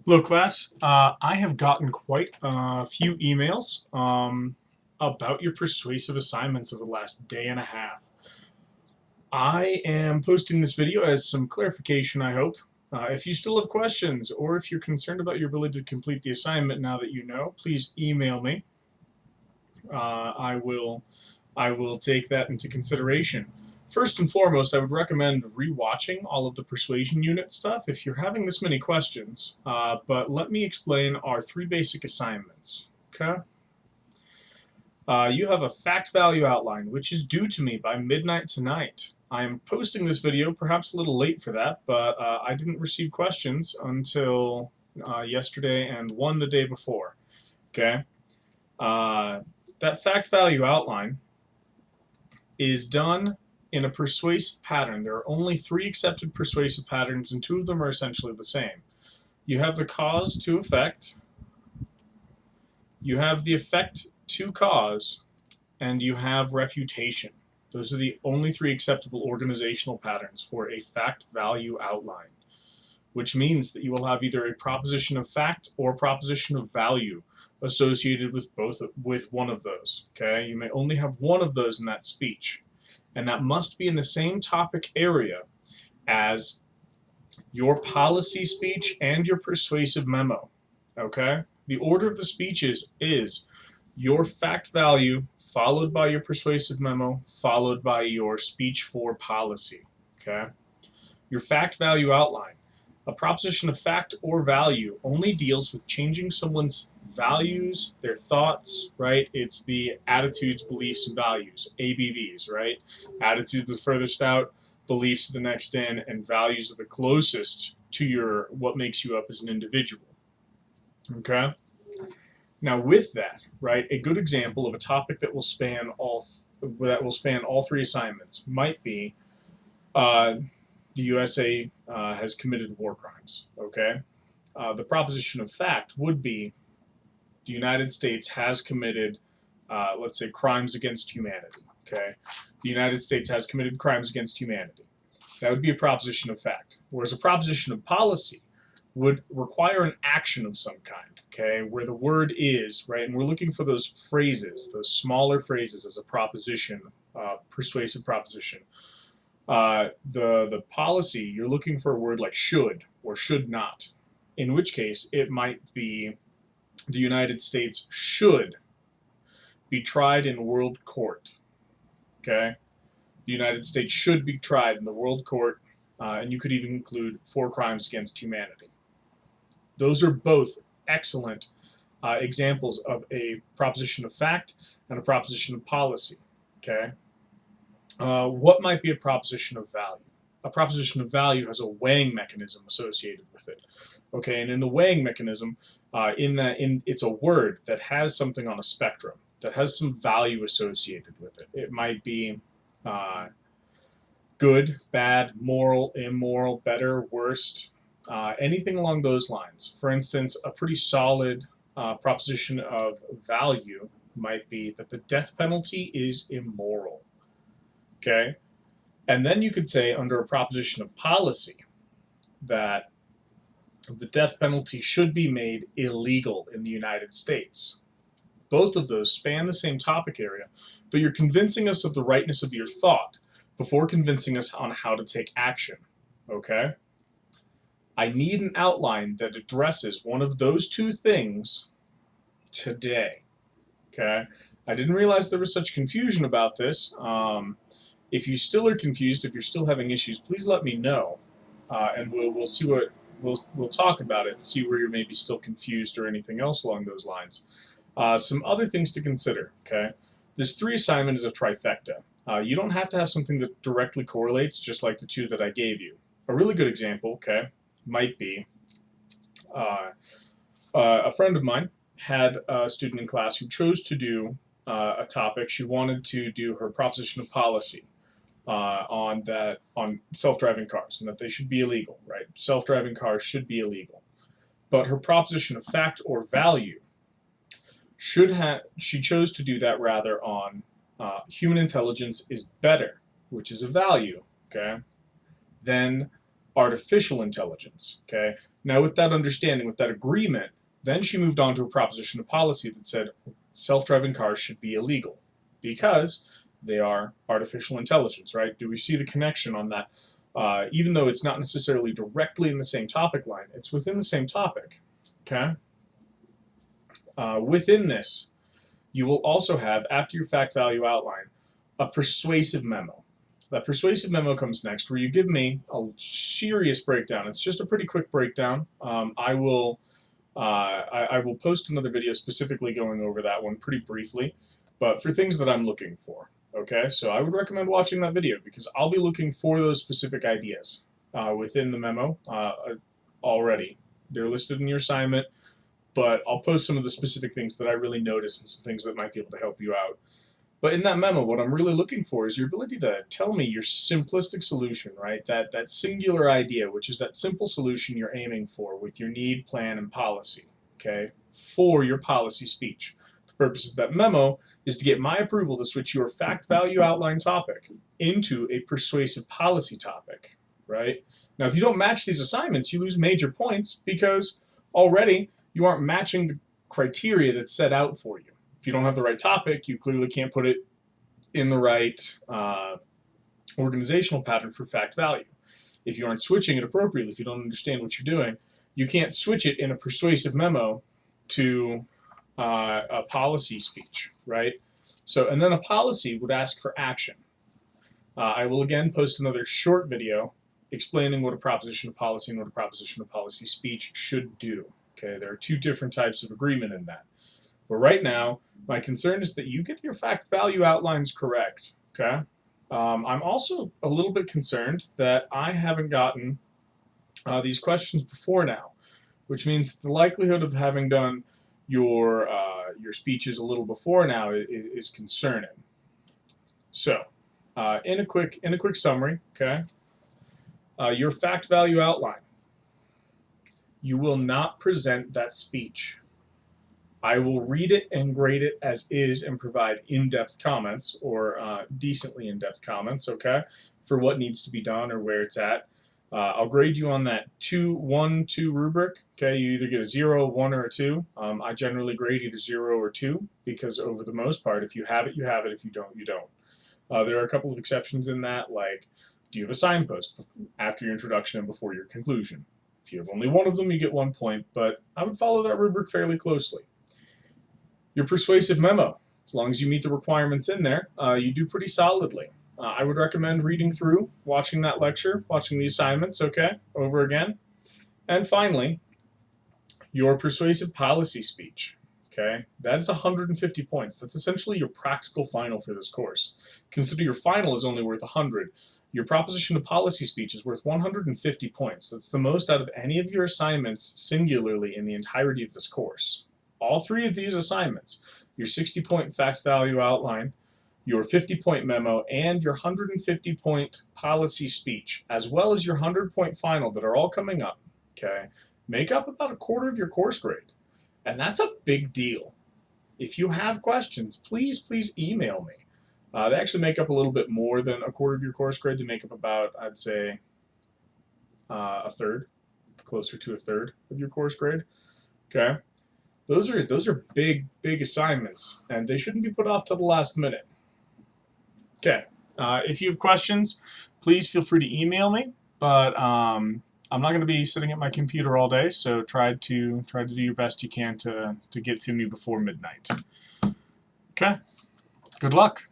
Hello, class. I have gotten quite a few emails about your persuasive assignments over the last day and a half. I am posting this video as some clarification, I hope. If you still have questions or if you're concerned about your ability to complete the assignment now that you know, please email me. I will take that into consideration. First and foremost, I would recommend rewatching all of the persuasion unit stuff if you're having this many questions. But let me explain our three basic assignments. Okay. You have a fact value outline, which is due to me by midnight tonight. I am posting this video perhaps a little late for that, but I didn't receive questions until yesterday and one the day before. Okay. That fact value outline is done in a persuasive pattern. There are only three accepted persuasive patterns, and two of them are essentially the same. You have the cause to effect, you have the effect to cause, and you have refutation. Those are the only three acceptable organizational patterns for a fact value outline, which means that you will have either a proposition of fact or proposition of value associated with one of those. Okay, you may only have one of those in that speech, and that must be in the same topic area as your policy speech and your persuasive memo. Okay, the order of the speeches is your fact value followed by your persuasive memo followed by your speech for policy. Okay, your fact value outline. A proposition of fact or value only deals with changing someone's values, their thoughts, right? It's the attitudes, beliefs, and values, ABVs, right? Attitudes the furthest out, beliefs are the next in, and values are the closest to your what makes you up as an individual. Okay? Now with that, right, a good example of a topic that will span all three assignments might be the USA has committed war crimes. Okay, the proposition of fact would be the United States has committed, let's say, crimes against humanity. Okay, the United States has committed crimes against humanity. That would be a proposition of fact. Whereas a proposition of policy would require an action of some kind. Okay, where the word is right, and we're looking for those phrases, those smaller phrases as a proposition, persuasive proposition. The policy, you're looking for a word like should or should not, in which case it might be the United States should be tried in world court. Okay, the United States should be tried in the world court, and you could even include for crimes against humanity. Those are both excellent examples of a proposition of fact and a proposition of policy. Okay, what might be a proposition of value? A proposition of value has a weighing mechanism associated with it. Okay, and in the weighing mechanism, it's a word that has something on a spectrum that has some value associated with it. It might be good, bad, moral, immoral, better, worst, anything along those lines. For instance, a pretty solid proposition of value might be that the death penalty is immoral. Okay, and then you could say under a proposition of policy that the death penalty should be made illegal in the United States. Both of those span the same topic area, but you're convincing us of the rightness of your thought before convincing us on how to take action. Okay? I need an outline that addresses one of those two things today. Okay? I didn't realize there was such confusion about this. If you still are confused, if you're still having issues, please let me know, and we'll see what we'll talk about it and see where you're maybe still confused or anything else along those lines. Some other things to consider. Okay, this three assignment is a trifecta. You don't have to have something that directly correlates, just like the two that I gave you. A really good example, okay, might be a friend of mine had a student in class who chose to do a topic. She wanted to do her proposition of policy on self-driving cars and that they should be illegal, right? Self-driving cars should be illegal. But her proposition of fact or value she chose to do that rather on human intelligence is better, which is a value, okay, than artificial intelligence, okay? Now, with that understanding, with that agreement, then she moved on to a proposition of policy that said self-driving cars should be illegal because they are artificial intelligence, right? Do we see the connection on that? Even though it's not necessarily directly in the same topic line, it's within the same topic, okay? Within this, you will also have, after your fact value outline, a persuasive memo. That persuasive memo comes next, where you give me a serious breakdown. It's just a pretty quick breakdown. I will post another video specifically going over that one pretty briefly, but for things that I'm looking for. Okay, so I would recommend watching that video because I'll be looking for those specific ideas within the memo already. They're listed in your assignment, but I'll post some of the specific things that I really notice and some things that might be able to help you out. But in that memo, what I'm really looking for is your ability to tell me your simplistic solution, right? That singular idea, which is that simple solution you're aiming for with your need, plan, and policy, okay, for your policy speech. The purpose of that memo is to get my approval to switch your fact value outline topic into a persuasive policy topic, right? Now, if you don't match these assignments, you lose major points because already you aren't matching the criteria that's set out for you. If you don't have the right topic, you clearly can't put it in the right organizational pattern for fact value. If you aren't switching it appropriately, if you don't understand what you're doing, you can't switch it in a persuasive memo to a policy speech, right? So, and then a policy would ask for action. I will again post another short video explaining what a proposition of policy and what a proposition of policy speech should do. Okay, there are two different types of agreement in that. But right now, my concern is that you get your fact value outlines correct, okay? I'm also a little bit concerned that I haven't gotten these questions before now, which means the likelihood of having done your speeches a little before now is concerning. So, in a quick summary, okay, your fact value outline. You will not present that speech. I will read it and grade it as is and provide in-depth comments or decently in-depth comments, okay, for what needs to be done or where it's at. I'll grade you on that 1, 2 rubric, okay? You either get a 0, 1, or a 2. I generally grade either 0 or 2 because over the most part, if you have it, you have it. If you don't, you don't. There are a couple of exceptions in that, like do you have a signpost after your introduction and before your conclusion? If you have only one of them, you get 1 point, but I would follow that rubric fairly closely. Your persuasive memo, as long as you meet the requirements in there, you do pretty solidly. I would recommend reading through, watching that lecture, watching the assignments, okay, over again. And finally, your persuasive policy speech, okay? That is 150 points. That's essentially your practical final for this course. Consider your final is only worth 100. Your proposition of policy speech is worth 150 points. That's the most out of any of your assignments singularly in the entirety of this course. All three of these assignments, your 60-point fact value outline, your 50-point memo, and your 150-point policy speech, as well as your 100-point final that are all coming up, okay, make up about a quarter of your course grade. And that's a big deal. If you have questions, please email me. They actually make up a little bit more than a quarter of your course grade. They make up about, I'd say, a third, closer to a third of your course grade, okay? Those are big assignments, and they shouldn't be put off till the last minute. Okay, if you have questions, please feel free to email me. But I'm not going to be sitting at my computer all day, so try to do your best you can to get to me before midnight. Okay, good luck.